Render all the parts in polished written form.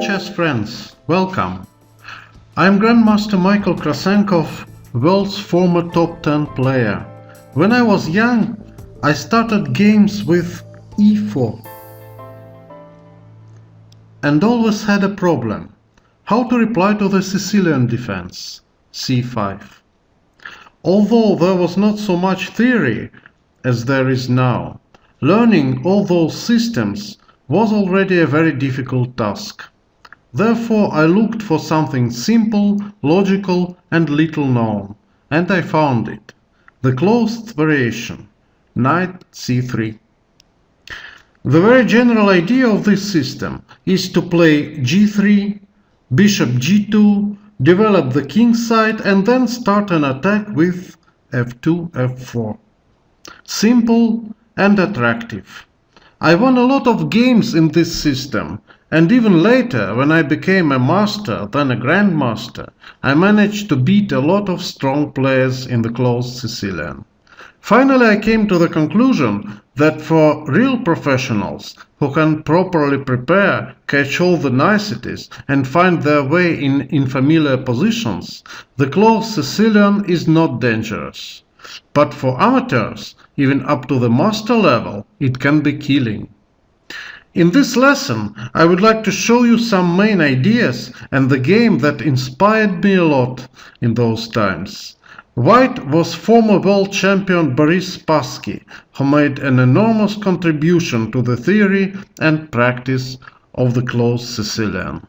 chess friends, welcome. I'm Grandmaster Michal Krasenkow, world's former top 10 player. When I was young, I started games with e4 and always had a problem. How to reply to the Sicilian defense, c5. Although there was not so much theory as there is now, learning all those systems was already a very difficult task. Therefore, I looked for something simple, logical and little known, and I found it. The closed variation, knight c3. The very general idea of this system is to play g3, bishop g2, develop the king side and then start an attack with f2, f4. Simple and attractive. I won a lot of games in this system, and even later, when I became a master, then a grandmaster, I managed to beat a lot of strong players in the Closed Sicilian. Finally, I came to the conclusion that for real professionals who can properly prepare, catch all the niceties, and find their way in unfamiliar positions, the Closed Sicilian is not dangerous. But for amateurs, even up to the master level, it can be killing. In this lesson, I would like to show you some main ideas and the game that inspired me a lot in those times. White was former world champion Boris Spassky, who made an enormous contribution to the theory and practice of the Closed Sicilian.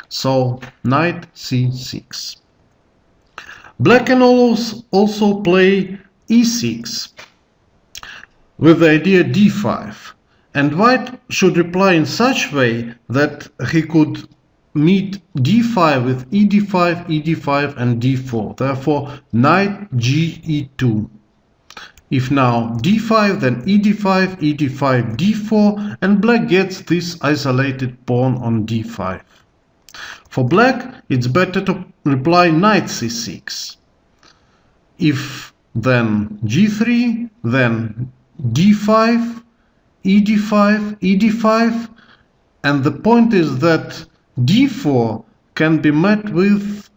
So, knight c6. Black can also play e6 with the idea d5, and white should reply in such way that he could meet d5 with ed5, ed5 and d4. Therefore, knight ge2. If now d5, then ed5, ed5, d4, and black gets this isolated pawn on d5. For black, it's better to reply knight c6. If then g3, then d5, ed5, ed5, and the point is that d4 can be met with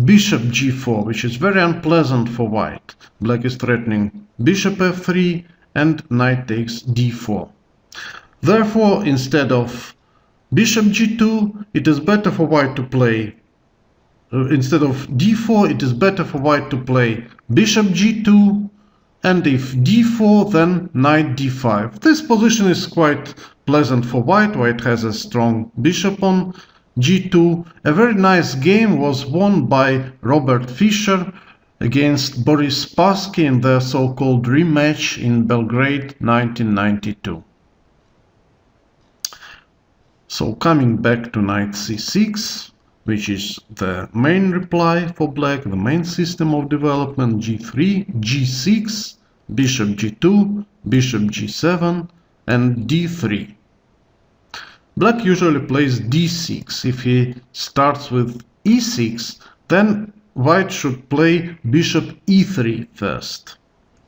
bishop g4, which is very unpleasant for white. Black is threatening bishop f3 and knight takes d4. Therefore, instead of bishop g2, it is better for white to play instead of d4, it is better for white to play bishop g2, and if d4, then knight d5. This position is quite pleasant for white. White has a strong bishop on g2. A very nice game was won by Robert Fischer against Boris Spassky in their so-called rematch in Belgrade 1992. So coming back to knight c6, which is the main reply for black, the main system of development, g3, g6, bishop g2, bishop g7, and d3. Black usually plays d6. If he starts with e6, then white should play bishop e3 first.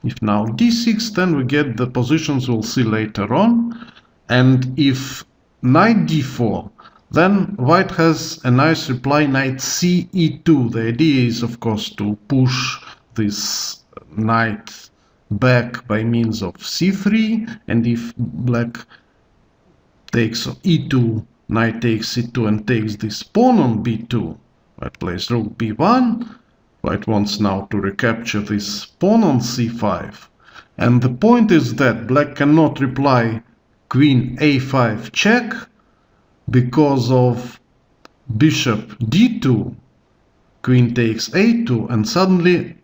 If now d6, then we get the positions we'll see later on, and if knight d4, then white has a nice reply, knight ce2. The idea is, of course, to push this knight back by means of c3, and if black takes e2, knight takes c2 and takes this pawn on b2, white plays rook b1. White wants now to recapture this pawn on c5. And the point is that black cannot reply queen a5 check because of bishop d2, queen takes a2, and suddenly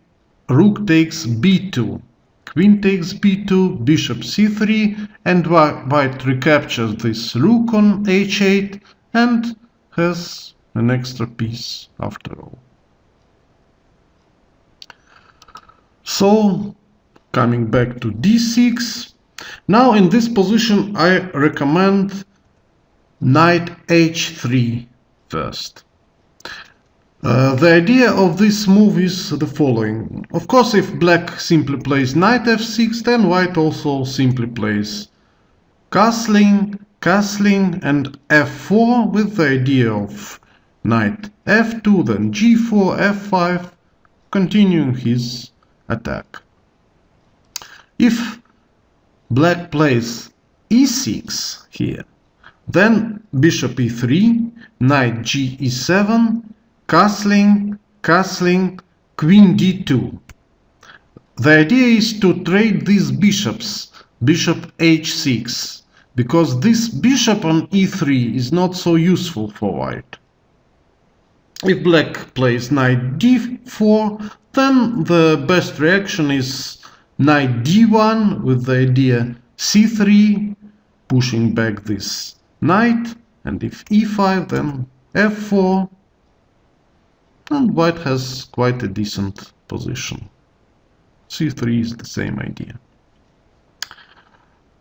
rook takes b2. Queen takes b2, bishop c3, and white recaptures this rook on h8 and has an extra piece after all. So, coming back to d6, now in this position I recommend knight h3 first. The idea of this move is the following. Of course, if black simply plays knight f6, then white also simply plays castling castling, and f4 with the idea of knight f2, then g4, f5, continuing his attack. If black plays e6 here, then bishop e3, knight g e7, castling, castling, queen d2. The idea is to trade these bishops, bishop h6, because this bishop on e3 is not so useful for white. If black plays knight d4, then the best reaction is knight d1 with the idea c3, pushing back this knight, and if e5, then f4, and white has quite a decent position. c3 is the same idea.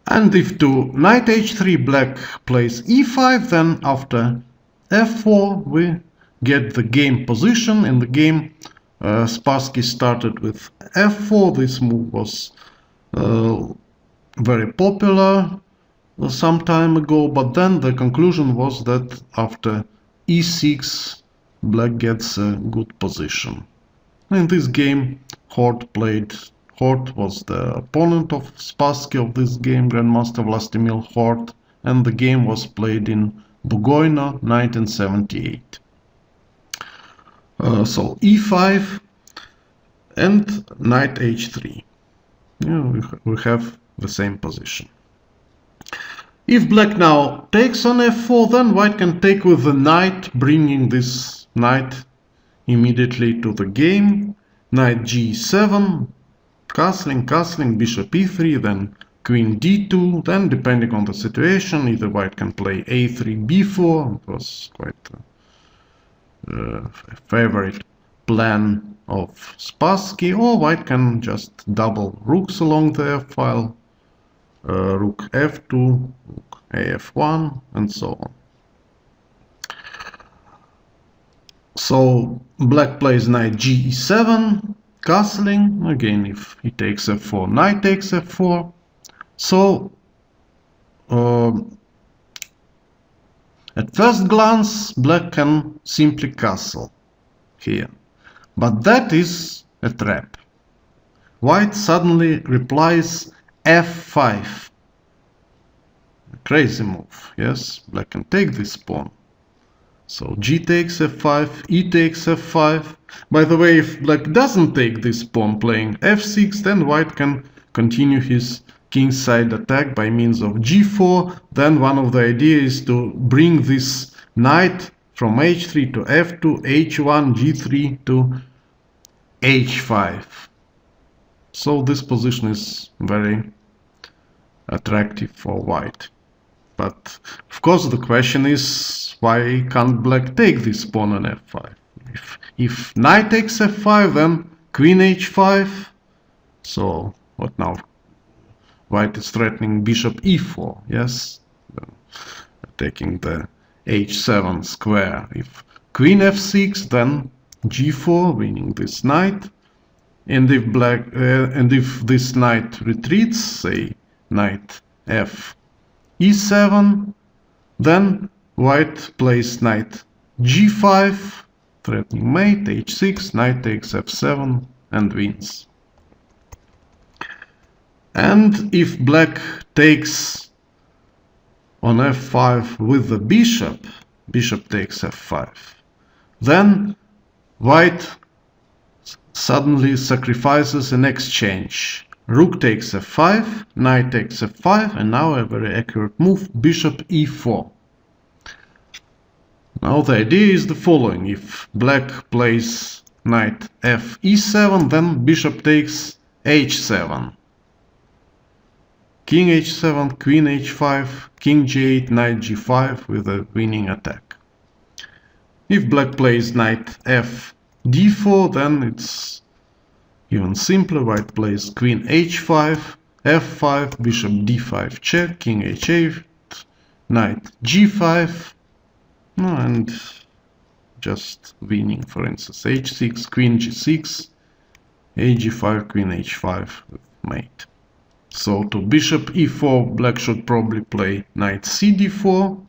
And if to knight h3 black plays e5, then after f4 we get the game position. In the game, Spassky started with f4. This move was very popular some time ago, but then the conclusion was that after e6 black gets a good position. In this game, Hort was the opponent of Spassky of this game, Grandmaster Vlastimil Hort, and the game was played in Bugoyna, 1978. So e5 and knight h3. We have the same position. If black now takes on f4, then white can take with the knight, bringing this knight immediately to the game. Knight g7, castling, castling, bishop e3, then queen d2, then depending on the situation, either white can play a3, b4, it was quite a favorite plan of Spassky, or white can just double rooks along the f-file, rook f2, rook af1, and so on. So black plays knight g7, castling, again if he takes f4, knight takes f4. So at first glance black can simply castle here, but that is a trap. White suddenly replies f5. A crazy move, yes, black can take this pawn. So g takes f5, e takes f5. By the way, if black doesn't take this pawn playing f6, then white can continue his kingside attack by means of g4. Then one of the ideas is to bring this knight from h3 to f2, h1, g3 to h5. So this position is very attractive for white. But of course the question is, why can't black take this pawn on f5? If knight takes f5, then queen h5. So what now? White is threatening bishop e4, yes? Taking the h7 square. If queen f6, then g4, winning this knight. And if this knight retreats, say knight f e7, then white plays knight g5, threatening mate, h6, knight takes f7, and wins. And if black takes on f5 with the bishop, bishop takes f5, then white suddenly sacrifices an exchange. Rook takes f5, knight takes f5, and now a very accurate move, bishop e4. Now the idea is the following: if black plays knight f e7, then bishop takes h7. King h7, queen h5, king g8, knight g5 with a winning attack. If black plays knight f d4, then it's even simpler. White plays queen h5, f5, bishop d5 check, king h8, knight g5, and just winning, for instance, h6, queen g6, a g5, queen h5 with mate. So to bishop e4, black should probably play knight cd4,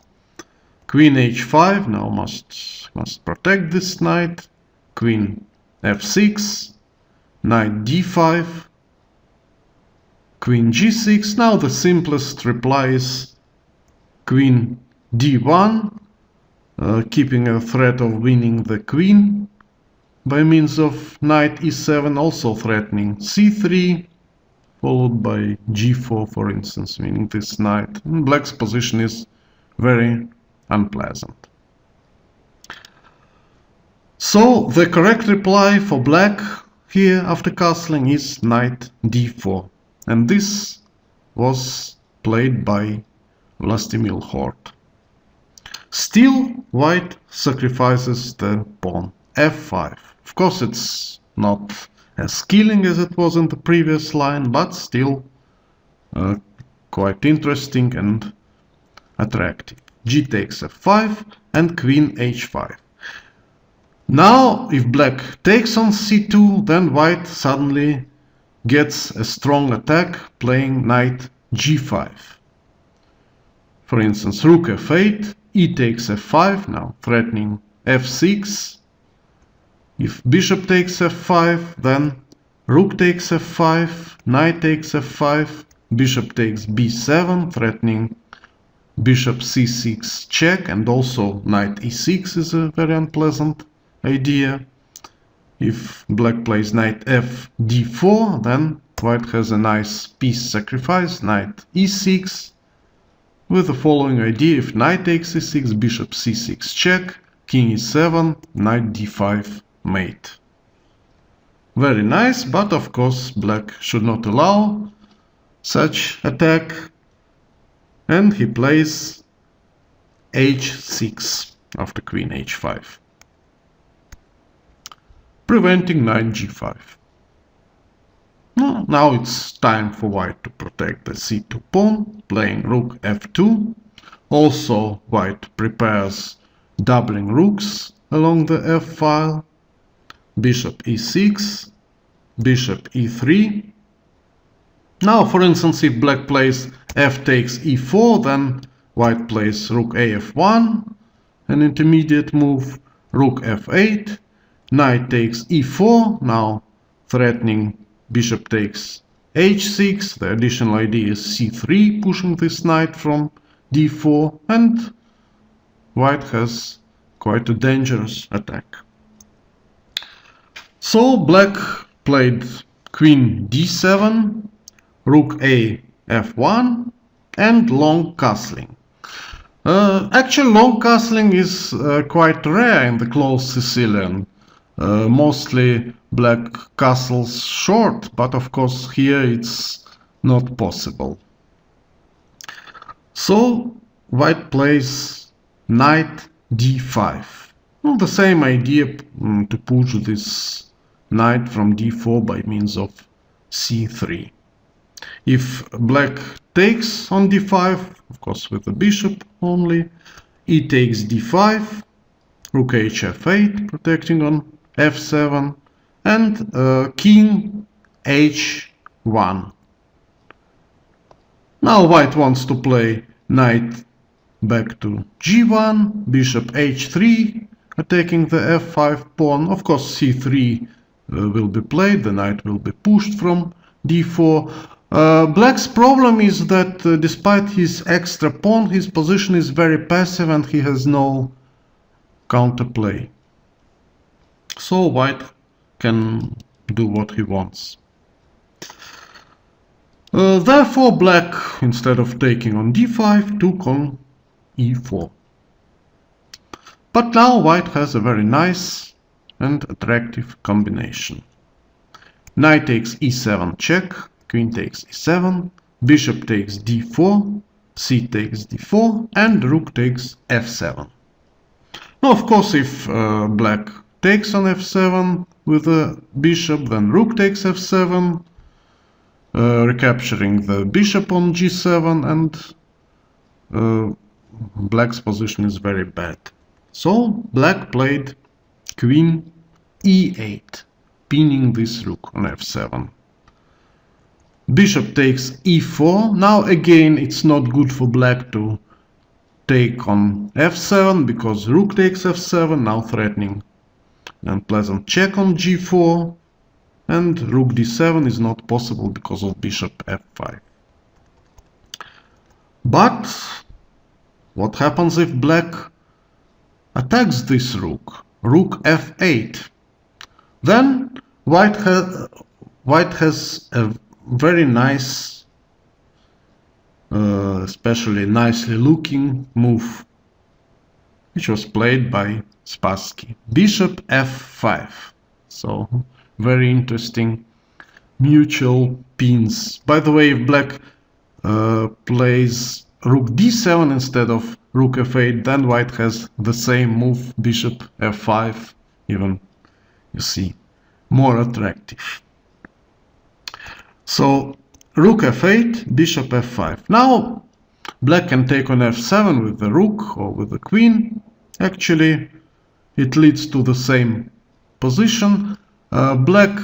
queen h5, now must protect this knight, queen f6, knight d5, queen g6. Now the simplest reply is queen d1, keeping a threat of winning the queen by means of knight e7, also threatening c3, followed by g4, for instance, winning this knight. And black's position is very unpleasant. So the correct reply for black here after castling is knight d4, and this was played by Vlastimil Hort. Still, white sacrifices the pawn f5. Of course, it's not as killing as it was in the previous line, but still quite interesting and attractive. G takes f5 and queen h5. Now, if black takes on c2, then white suddenly gets a strong attack playing knight g5. For instance, rook f8, e takes f5, now threatening f6. If bishop takes f5, then rook takes f5, knight takes f5, bishop takes b7, threatening bishop c6 check, and also knight e6 is a very unpleasant idea. If black plays knight f d4, then white has a nice piece sacrifice, knight e6, with the following idea: if knight takes e6, bishop c6 check, king e7, knight d5 mate. Very nice, but of course black should not allow such attack, and he plays h6 after queen h5, preventing knight g5. Now it's time for white to protect the c2 pawn, playing rook f2. Also, white prepares doubling rooks along the f file. Bishop e6, bishop e3. Now, for instance, if black plays f takes e4, then white plays rook af1, an intermediate move, rook f8, knight takes e4, now threatening bishop takes h6. The additional idea is c3, pushing this knight from d4, and white has quite a dangerous attack. So black played queen d7, rook a f1, and long castling. Actually, long castling is quite rare in the Closed Sicilian. Mostly black castles short, but of course here it's not possible. So white plays knight d5. Well, the same idea to push this knight from d4 by means of c3. If black takes on d5, of course with the bishop only, e takes d5, rook h f8, protecting on f7, and king h1. Now white wants to play knight back to g1, bishop h3, attacking the f5 pawn. Of course c3 will be played, the knight will be pushed from d4. Black's problem is that despite his extra pawn, his position is very passive and he has no counterplay. So white can do what he wants. Therefore black, instead of taking on d5, took on e4. But now white has a very nice and attractive combination. Knight takes e7 check, queen takes e7, bishop takes d4, c takes d4, and rook takes f7. Now, of course, if black takes on f7 with the bishop, then rook takes f7, recapturing the bishop on g7, and black's position is very bad. So black played queen e8, pinning this rook on f7. Bishop takes e4. Now again, it's not good for black to take on f7 because rook takes f7, now threatening an unpleasant check on g4, and rook d7 is not possible because of bishop f5. But what happens if black attacks this rook? Rook f8. Then white has a very nice, especially nicely looking move, which was played by Spassky. Bishop f5. So very interesting mutual pins. By the way, if black plays rook d7 instead of rook f8, then white has the same move, bishop f5, even, you see, more attractive. So rook f8, bishop f5. Now black can take on f7 with the rook or with the queen. Actually, it leads to the same position. Black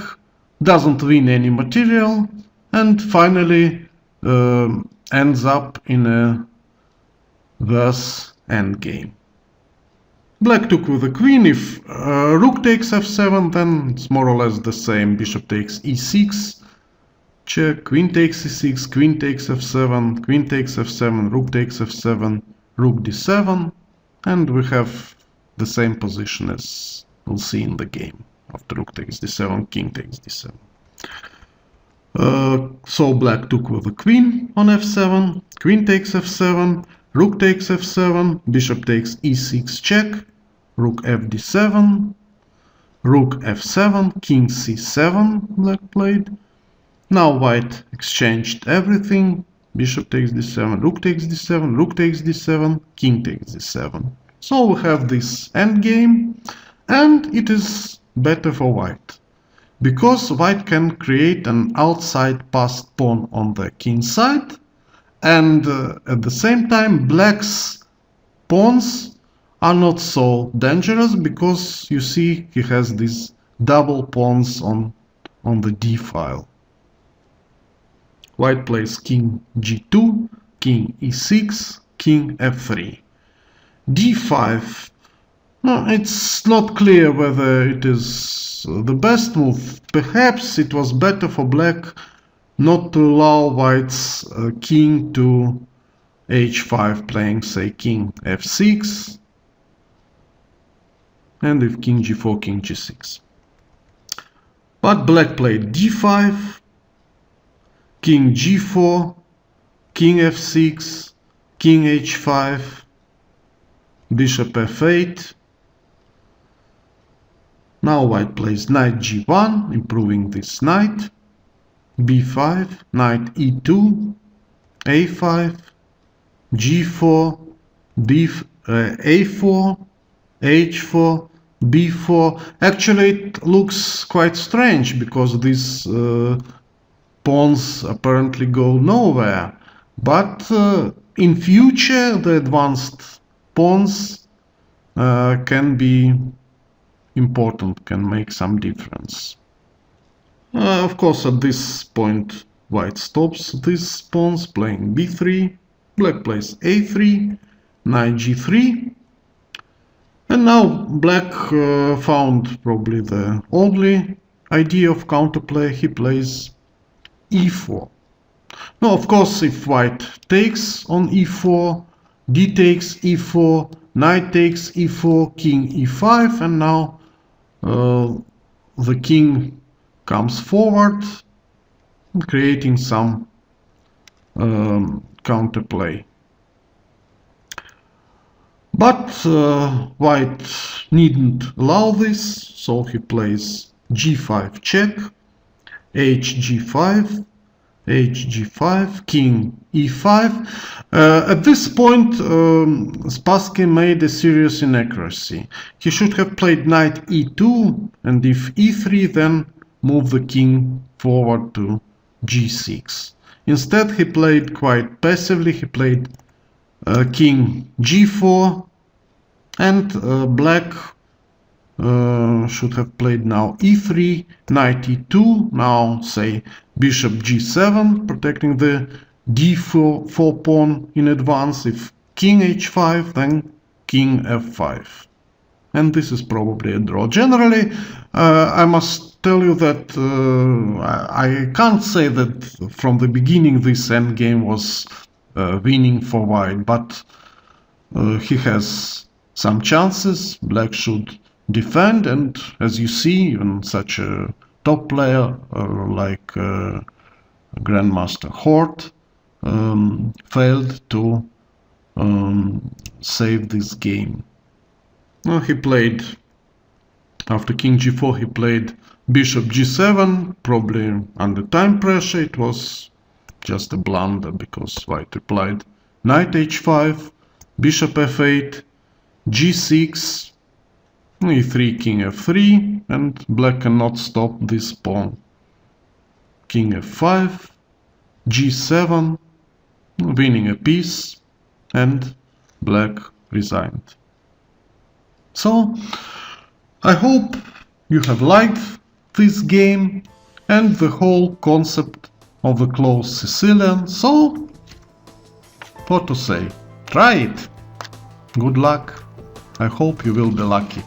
doesn't win any material and finally ends up in a worse endgame. Black took with the queen. If rook takes f7, then it's more or less the same. Bishop takes e6, check, queen takes e6, queen takes f7, queen takes f7, rook takes f7, rook d7, and we have the same position as we'll see in the game. After rook takes d7, king takes d7. So black took with the queen on f7, queen takes f7, rook takes f7, bishop takes e6 check, rook fd7, rook f7, king c7 black played. Now white exchanged everything, bishop takes d7, rook takes d7, rook takes d7, king takes d7. So we have this endgame, and it is better for white, because white can create an outside passed pawn on the king side, and at the same time black's pawns are not so dangerous, because you see he has these double pawns on the d file. White plays king g2, king e6, king f3. d5. No, it's not clear whether it is the best move. Perhaps it was better for black not to allow white's king to h5, playing, say, king f6, and if king g4, king g6. But black played d5, king g4, king f6, king h5, bishop f8. Now white plays knight g1, improving this knight, b5, knight e2, a5, g4, a4, h4, b4. Actually, it looks quite strange because these pawns apparently go nowhere. But in future, the advanced pawns can be important, can make some difference. Of course, at this point, white stops these pawns, playing b3, black plays a3, knight g3, and now black found probably the only idea of counterplay. He plays e4. Now, of course, if white takes on e4, d takes e4, knight takes e4, king e5, and now the king comes forward, creating some counterplay. But white needn't allow this, so he plays g5 check, hg5, hg5, king e5. At this point, Spassky made a serious inaccuracy. He should have played knight e2, and if e3, then move the king forward to g6. Instead, he played quite passively. He played king g4, and black should have played now e3, knight e2, now say bishop g7, protecting the d4 pawn in advance. If king h5, then king f5. And this is probably a draw. Generally, I must tell you that I can't say that from the beginning this endgame was winning for white, but he has some chances. Black should defend, and as you see, even such a top player like Grandmaster Hort failed to save this game. He played, after king g4, he played bishop g7, probably under time pressure. It was just a blunder because white replied knight h5, bishop f8, g6, e3, king f3, and black cannot stop this pawn. King f5, g7, winning a piece, and black resigned. So, I hope you have liked this game and the whole concept of the Closed Sicilian. So, what to say? Try it! Good luck! I hope you will be lucky.